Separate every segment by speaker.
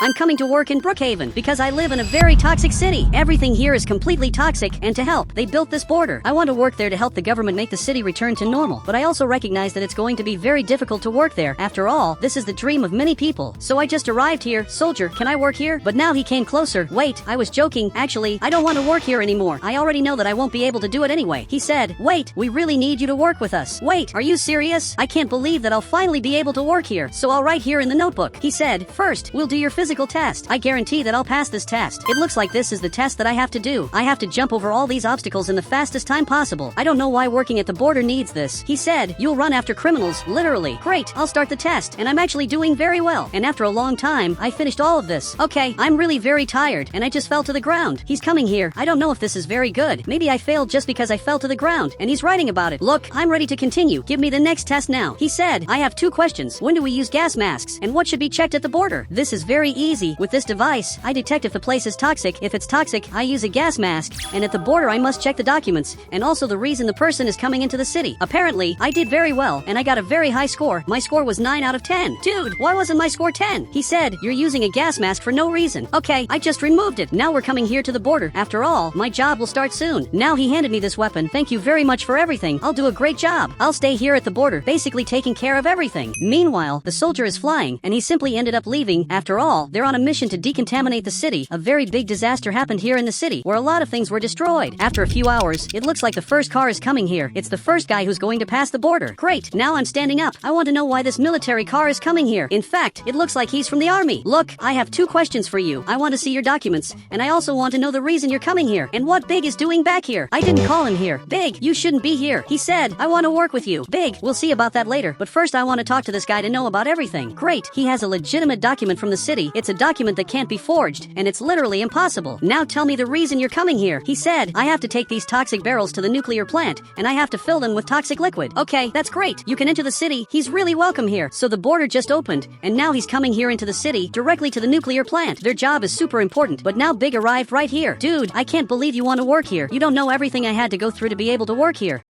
Speaker 1: I'm coming to work in Brookhaven because I live in a very toxic city. Everything here is completely toxic, and to help, they built this border. I want to work there to help the government make the city return to normal, but I also recognize that it's going to be very difficult to work there. After all, this is the dream of many people. So I just arrived here. Soldier, can I work here? But now he came closer. Wait, I was joking. Actually, I don't want to work here anymore. I already know that I won't be able to do it anyway. He said, wait, we really need you to work with us. Wait, are you serious? I can't believe that I'll finally be able to work here. So I'll write here in the notebook. He said, first, we'll do your physical test. I guarantee that I'll pass this test. It looks like this is the test that I have to do. I have to jump over all these obstacles in the fastest time possible. I don't know why working at the border needs this. He said, you'll run after criminals, literally. Great, I'll start the test, and I'm actually doing very well. And after a long time, I finished all of this. Okay, I'm really very tired, and I just fell to the ground. He's coming here. I don't know if this is very good. Maybe I failed just because I fell to the ground, and he's writing about it. Look, I'm ready to continue. Give me the next test now. He said, I have 2 questions. When do we use gas masks? And what should be checked at the border? This is very easy. With this device, I detect if the place is toxic. If it's toxic, I use a gas mask, and at the border I must check the documents, and also the reason the person is coming into the city. Apparently, I did very well, and I got a very high score. My score was 9 out of 10. Dude, why wasn't my score 10? He said, you're using a gas mask for no reason. Okay, I just removed it. Now we're coming here to the border. After all, my job will start soon. Now he handed me this weapon. Thank you very much for everything. I'll do a great job. I'll stay here at the border, basically taking care of everything. Meanwhile, the soldier is flying, and he simply ended up leaving. After all, they're on a mission to decontaminate the city. A very big disaster happened here in the city, where a lot of things were destroyed. After a few hours, it looks like the first car is coming here. It's the first guy who's going to pass the border. Great, now I'm standing up. I want to know why this military car is coming here. In fact, it looks like he's from the army. Look, I have 2 questions for you. I want to see your documents, and I also want to know the reason you're coming here, and what Big is doing back here. I didn't call him here. Big, you shouldn't be here. He said, I want to work with you. Big, we'll see about that later, but first I want to talk to this guy to know about everything. Great, he has a legitimate document from the city. It's a document that can't be forged, and it's literally impossible. Now tell me the reason you're coming here. He said, I have to take these toxic barrels to the nuclear plant, and I have to fill them with toxic liquid. Okay, that's great. You can enter the city. He's really welcome here. So the border just opened, and now he's coming here into the city, directly to the nuclear plant. Their job is super important, but now Big arrived right here. Dude, I can't believe you want to work here. You don't know everything I had to go through to be able to work here.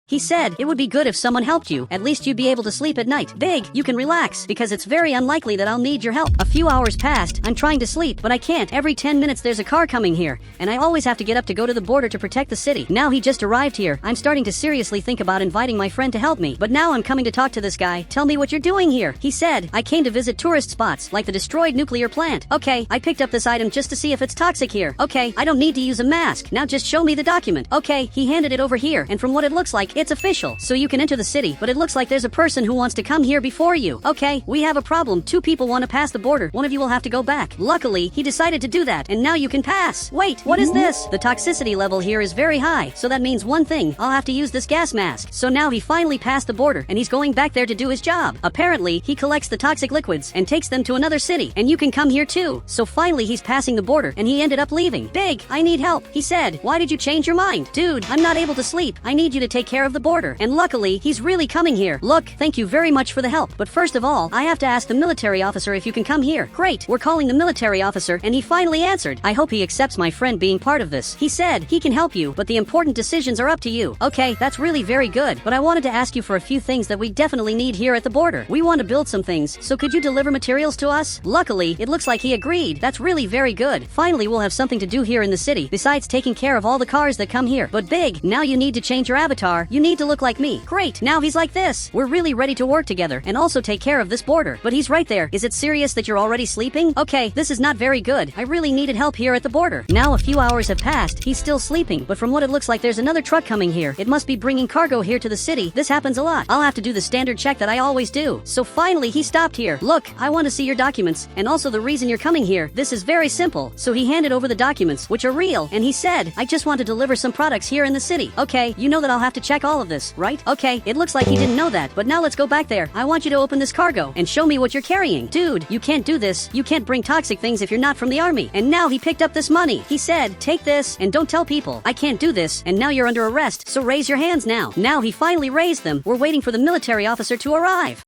Speaker 1: He said, it would be good if someone helped you. At least you'd be able to sleep at night. Big, you can relax, because it's very unlikely that I'll need your help. A few hours passed. I'm trying to sleep, but I can't. Every 10 minutes there's a car coming here, and I always have to get up to go to the border to protect the city. Now he just arrived here. I'm starting to seriously think about inviting my friend to help me, but now I'm coming to talk to this guy. Tell me what you're doing here. He said, I came to visit tourist spots, like the destroyed nuclear plant. Okay, I picked up this item just to see if it's toxic here. Okay, I don't need to use a mask. Now just show me the document. Okay, he handed it over here, and from what it looks like, it's official. So you can enter the city, but it looks like there's a person who wants to come here before you. Okay, we have a problem. 2 people want to pass the border. One of you will have to go back. Luckily, he decided to do that, and now you can pass. Wait, what is this? The toxicity level here is very high, so that means one thing. I'll have to use this gas mask. So now he finally passed the border, and he's going back there to do his job. Apparently, he collects the toxic liquids and takes them to another city, and you can come here too. So finally, he's passing the border, and he ended up leaving. Big, I need help. He said, why did you change your mind? Dude, I'm not able to sleep. I need you to take care of the border. And luckily, he's really coming here. Look, thank you very much for the help. But first of all, I have to ask the military officer if you can come here. Great, we're calling the military officer, and he finally answered. I hope he accepts my friend being part of this. He said he can help you, but the important decisions are up to you. Okay, that's really very good, but I wanted to ask you for a few things that we definitely need here at the border. We want to build some things, so could you deliver materials to us? Luckily, it looks like he agreed. That's really very good. Finally, we'll have something to do here in the city, besides taking care of all the cars that come here. But Big, now you need to change your avatar. You need to look like me. Great, now he's like this. We're really ready to work together and also take care of this border. But he's right there. Is it serious that you're already sleeping? Okay, this is not very good. I really needed help here at the border. Now a few hours have passed. He's still sleeping, but from what it looks like there's another truck coming here. It must be bringing cargo here to the city. This happens a lot. I'll have to do the standard check that I always do. So finally he stopped here. Look, I want to see your documents and also the reason you're coming here. This is very simple. So he handed over the documents, which are real, and he said, I just want to deliver some products here in the city. Okay, you know that I'll have to check all of this, right? Okay, it looks like he didn't know that, but now let's go back there. I want you to open this cargo and show me what you're carrying. Dude, you can't do this. You can't bring toxic things if you're not from the army. And now he picked up this money. He said, take this and don't tell people. I can't do this, and now you're under arrest, so raise your hands now. Now he finally raised them. We're waiting for the military officer to arrive.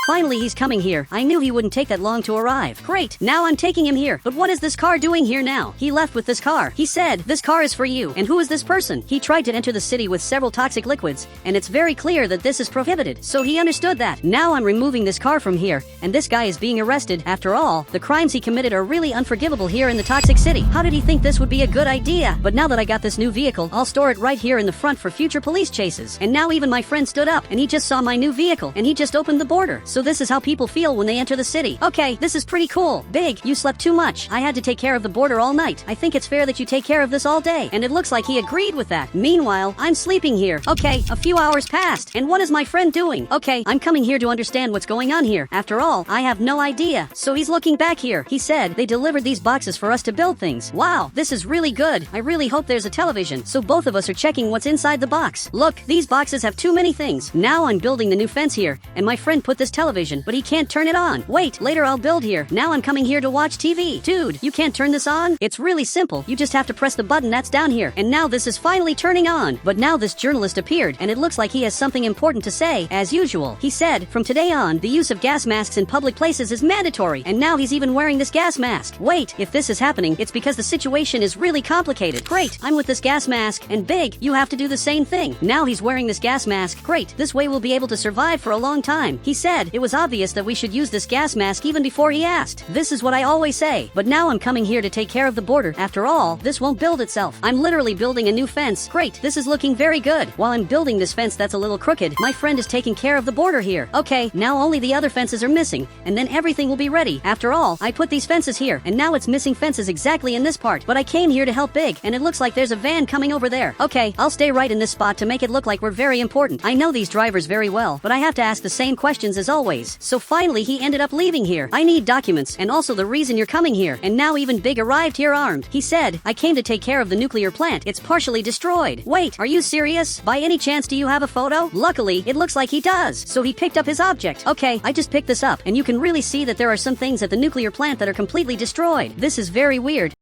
Speaker 1: Finally he's coming here. I knew he wouldn't take that long to arrive. Great, now I'm taking him here. But what is this car doing here now? He left with this car. He said, this car is for you. And who is this person? He tried to enter the city with several toxic liquids, and it's very clear that this is prohibited. So he understood that. Now I'm removing this car from here, and this guy is being arrested. After all, the crimes he committed are really unforgivable here in the toxic city. How did he think this would be a good idea? But now that I got this new vehicle, I'll store it right here in the front for future police chases. And now even my friend stood up, and he just saw my new vehicle, and he just opened the border. So this is how people feel when they enter the city. Okay, this is pretty cool. Big, you slept too much. I had to take care of the border all night. I think it's fair that you take care of this all day. And it looks like he agreed with that. Meanwhile, I'm sleeping here. Okay, a few hours passed. And what is my friend doing? Okay, I'm coming here to understand what's going on here. After all, I have no idea. So he's looking back here. He said they delivered these boxes for us to build things. Wow, this is really good. I really hope there's a television. So both of us are checking what's inside the box. Look, these boxes have too many things. Now I'm building the new fence here, and my friend put this television, but he can't turn it on. Wait, later I'll build here. Now I'm coming here to watch TV. Dude, you can't turn this on? It's really simple. You just have to press the button that's down here. And now this is finally turning on. But now this journalist appeared, and it looks like he has something important to say. As usual, he said, from today on, the use of gas masks in public places is mandatory. And now he's even wearing this gas mask. Wait, if this is happening, it's because the situation is really complicated. Great, I'm with this gas mask, and Big, you have to do the same thing. Now he's wearing this gas mask. Great, this way we'll be able to survive for a long time. He said it was obvious that we should use this gas mask even before he asked. This is what I always say. But now I'm coming here to take care of the border. After all, this won't build itself. I'm literally building a new fence. Great, this is looking very good. While I'm building this fence that's a little crooked, my friend is taking care of the border here. Okay, now only the other fences are missing, and then everything will be ready. After all, I put these fences here, and now it's missing fences exactly in this part. But I came here to help Big, and it looks like there's a van coming over there. Okay, I'll stay right in this spot to make it look like we're very important. I know these drivers very well, but I have to ask the same questions as always. So finally he ended up leaving here. I need documents, and also the reason you're coming here. And now even Big arrived here armed. He said, I came to take care of the nuclear plant. It's partially destroyed. Wait, are you serious? By any chance do you have a photo? Luckily, it looks like he does. So he picked up his object. Okay, I just picked this up, and you can really see that there are some things at the nuclear plant that are completely destroyed. This is very weird.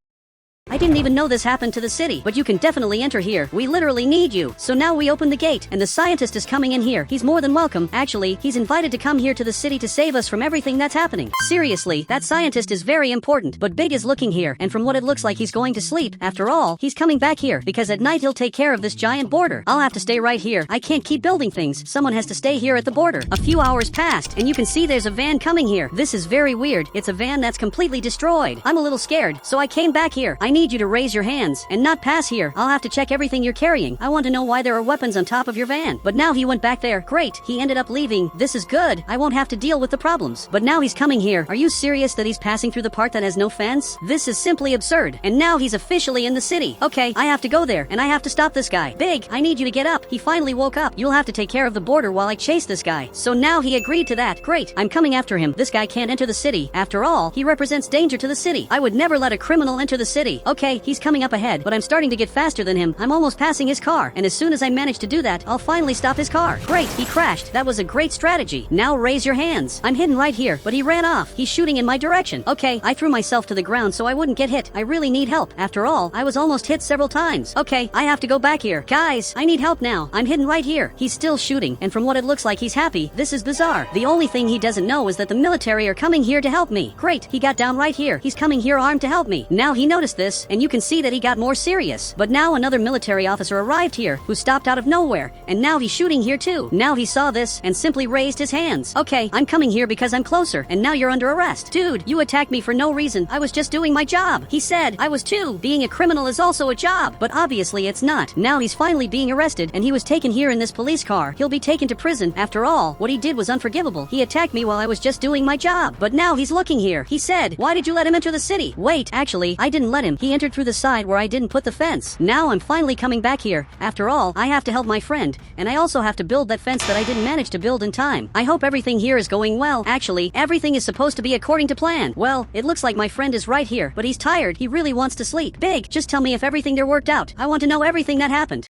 Speaker 1: I didn't even know this happened to the city, but you can definitely enter here. We literally need you. So now we open the gate, and the scientist is coming in here. He's more than welcome. Actually, he's invited to come here to the city to save us from everything that's happening. Seriously, that scientist is very important. But Big is looking here, and from what it looks like he's going to sleep. After all, he's coming back here, because at night he'll take care of this giant border. I'll have to stay right here. I can't keep building things. Someone has to stay here at the border. A few hours passed, and you can see there's a van coming here. This is very weird. It's a van that's completely destroyed. I'm a little scared, so I came back here. I need you to raise your hands and not pass here. I'll have to check everything you're carrying. I want to know why there are weapons on top of your van. But now he went back there. Great, he ended up leaving. This is good. I won't have to deal with the problems. But now he's coming here. Are you serious that he's passing through the part that has no fence? This is simply absurd. And now he's officially in the city. Okay, I have to go there, and I have to stop this guy. Big, I need you to get up. He finally woke up. You'll have to take care of the border while I chase this guy. So now he agreed to that. Great, I'm coming after him. This guy can't enter the city. After all, he represents danger to the city. I would never let a criminal enter the city. Okay, he's coming up ahead, but I'm starting to get faster than him. I'm almost passing his car, and as soon as I manage to do that, I'll finally stop his car. Great, he crashed. That was a great strategy. Now raise your hands. I'm hidden right here, but he ran off. He's shooting in my direction. Okay, I threw myself to the ground so I wouldn't get hit. I really need help. After all, I was almost hit several times. Okay, I have to go back here. Guys, I need help now. I'm hidden right here. He's still shooting, and from what it looks like, he's happy. This is bizarre. The only thing he doesn't know is that the military are coming here to help me. Great, he got down right here. He's coming here armed to help me. Now he noticed this, and you can see that he got more serious. But now another military officer arrived here, who stopped out of nowhere, and now he's shooting here too. Now he saw this, and simply raised his hands. Okay, I'm coming here because I'm closer, and now you're under arrest. Dude, you attacked me for no reason. I was just doing my job. He said I was too. Being a criminal is also a job, but obviously it's not. Now he's finally being arrested, and he was taken here in this police car. He'll be taken to prison. After all, what he did was unforgivable. He attacked me while I was just doing my job. But now he's looking here. He said, why did you let him enter the city? Wait, actually, I didn't let him. He entered through the side where I didn't put the fence. Now I'm finally coming back here. After all, I have to help my friend, and I also have to build that fence that I didn't manage to build in time. I hope everything here is going well. Actually, everything is supposed to be according to plan. Well, it looks like my friend is right here, but he's tired. He really wants to sleep. Big, just tell me if everything there worked out. I want to know everything that happened.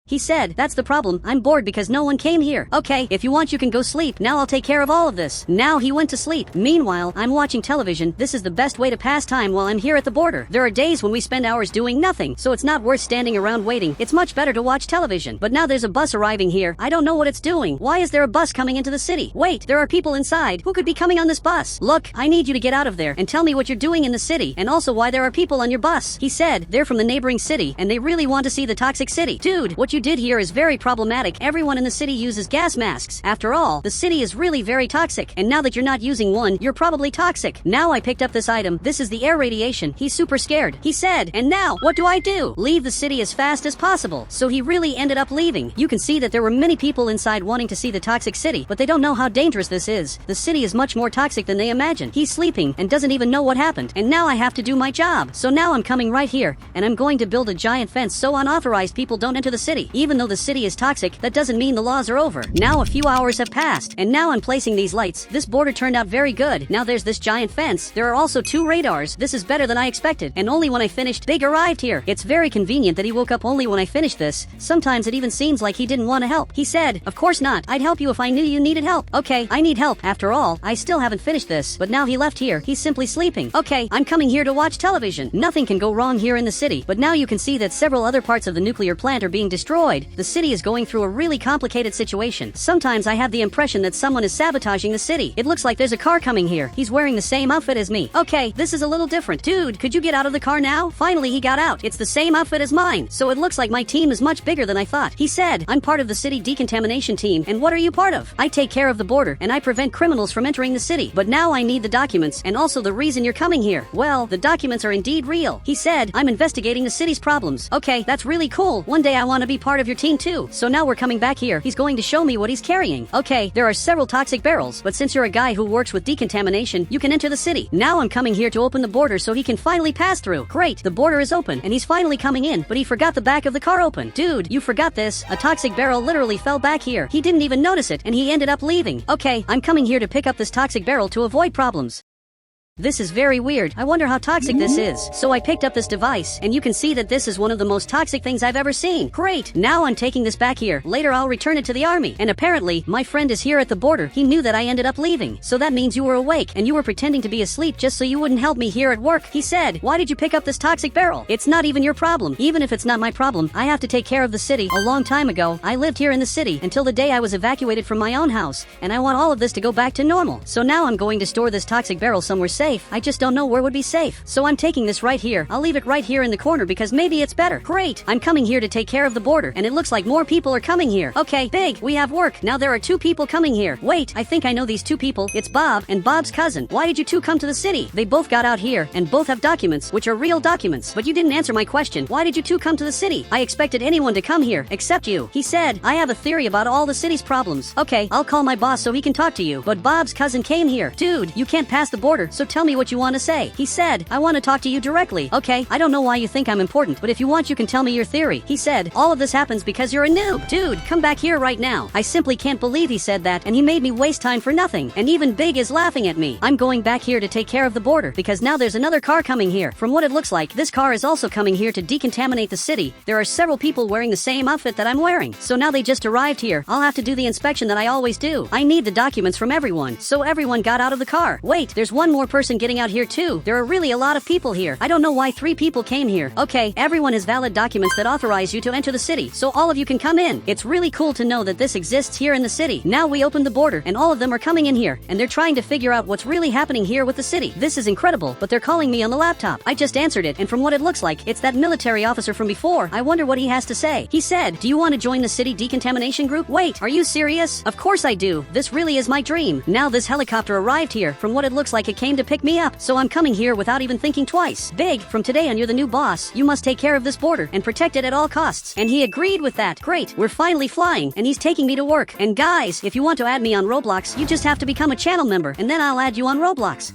Speaker 1: He said, that's the problem, I'm bored because no one came here. Okay, if you want you can go sleep, now I'll take care of all of this. Now he went to sleep. Meanwhile, I'm watching television. This is the best way to pass time while I'm here at the border. There are days when we spend hours doing nothing, so it's not worth standing around waiting. It's much better to watch television. But now there's a bus arriving here. I don't know what it's doing. Why is there a bus coming into the city? Wait, there are people inside. Who could be coming on this bus? Look, I need you to get out of there and tell me what you're doing in the city and also why there are people on your bus. He said, they're from the neighboring city and they really want to see the toxic city. Dude, what you did here is very problematic. Everyone in the city uses gas masks. After all, the city is really very toxic, and now that you're not using one, you're probably toxic. Now I picked up this item. This is the air radiation. He's super scared. He said, and now, what do I do? Leave the city as fast as possible. So he really ended up leaving. You can see that there were many people inside wanting to see the toxic city, but they don't know how dangerous this is. The city is much more toxic than they imagine. He's sleeping and doesn't even know what happened, and now I have to do my job. So now I'm coming right here, and I'm going to build a giant fence so unauthorized people don't enter the city. Even though the city is toxic, that doesn't mean the laws are over. Now a few hours have passed, and now I'm placing these lights. This border turned out very good. Now there's this giant fence. There are also 2 radars. This is better than I expected, and only when I finished, Big arrived here. It's very convenient that he woke up only when I finished this. Sometimes it even seems like he didn't want to help. He said, of course not. I'd help you if I knew you needed help. Okay, I need help. After all, I still haven't finished this, but now he left here. He's simply sleeping. Okay, I'm coming here to watch television. Nothing can go wrong here in the city, but now you can see that several other parts of the nuclear plant are being destroyed. The city is going through a really complicated situation. Sometimes I have the impression that someone is sabotaging the city. It looks like there's a car coming here. He's wearing the same outfit as me. Okay, this is a little different. Dude, could you get out of the car now? Finally, he got out. It's the same outfit as mine, so it looks like my team is much bigger than I thought. He said, I'm part of the city decontamination team, and what are you part of? I take care of the border, and I prevent criminals from entering the city. But now I need the documents, and also the reason you're coming here. Well, the documents are indeed real. He said, I'm investigating the city's problems. Okay, that's really cool. One day I want to be part of your team too. So now we're coming back here. He's going to show me what he's carrying. Okay, there are several toxic barrels, but since you're a guy who works with decontamination, you can enter the city. Now I'm coming here to open the border so he can finally pass through. Great, the border is open, and he's finally coming in, but he forgot the back of the car open. Dude, you forgot this. A toxic barrel literally fell back here. He didn't even notice it, and he ended up leaving. Okay, I'm coming here to pick up this toxic barrel to avoid problems. This is very weird. I wonder how toxic this is. So I picked up this device, and you can see that this is one of the most toxic things I've ever seen. Great! Now I'm taking this back here. Later I'll return it to the army. And apparently, my friend is here at the border. He knew that I ended up leaving. So that means you were awake, and you were pretending to be asleep just so you wouldn't help me here at work. He said, why did you pick up this toxic barrel? It's not even your problem. Even if it's not my problem, I have to take care of the city. A long time ago, I lived here in the city until the day I was evacuated from my own house, and I want all of this to go back to normal. So now I'm going to store this toxic barrel somewhere safe. I just don't know where would be safe. So I'm taking this right here. I'll leave it right here in the corner because maybe it's better. Great! I'm coming here to take care of the border, and it looks like more people are coming here. Okay, Big, we have work. Now there are 2 people coming here. Wait, I think I know these 2 people. It's Bob and Bob's cousin. Why did you 2 come to the city? They both got out here, and both have documents, which are real documents. But you didn't answer my question. Why did you 2 come to the city? I expected anyone to come here, except you. He said, I have a theory about all the city's problems. Okay, I'll call my boss so he can talk to you. But Bob's cousin came here. Dude, you can't pass the border, so tell me what you want to say. He said, I want to talk to you directly. Okay, I don't know why you think I'm important, but if you want you can tell me your theory. He said, all of this happens because you're a noob. Dude, come back here right now. I simply can't believe he said that, and he made me waste time for nothing. And even Big is laughing at me. I'm going back here to take care of the border, because now there's another car coming here. From what it looks like, this car is also coming here to decontaminate the city. There are several people wearing the same outfit that I'm wearing. So now they just arrived here. I'll have to do the inspection that I always do. I need the documents from everyone. So everyone got out of the car. Wait, there's one more person getting out here too. There are really a lot of people here. I don't know why 3 people came here. Okay, everyone has valid documents that authorize you to enter the city, so all of you can come in. It's really cool to know that this exists here in the city. Now we opened the border, and all of them are coming in here, and they're trying to figure out what's really happening here with the city. This is incredible, but they're calling me on the laptop. I just answered it, and from what it looks like, it's that military officer from before. I wonder what he has to say. He said, do you want to join the city decontamination group? Wait, are you serious? Of course I do. This really is my dream. Now this helicopter arrived here. From what it looks like, it came to pick me up, so I'm coming here without even thinking twice. Big, from today on you're the new boss. You must take care of this border and protect it at all costs. And he agreed with that. Great, we're finally flying, and he's taking me to work. And guys, if you want to add me on Roblox, you just have to become a channel member, and then I'll add you on Roblox.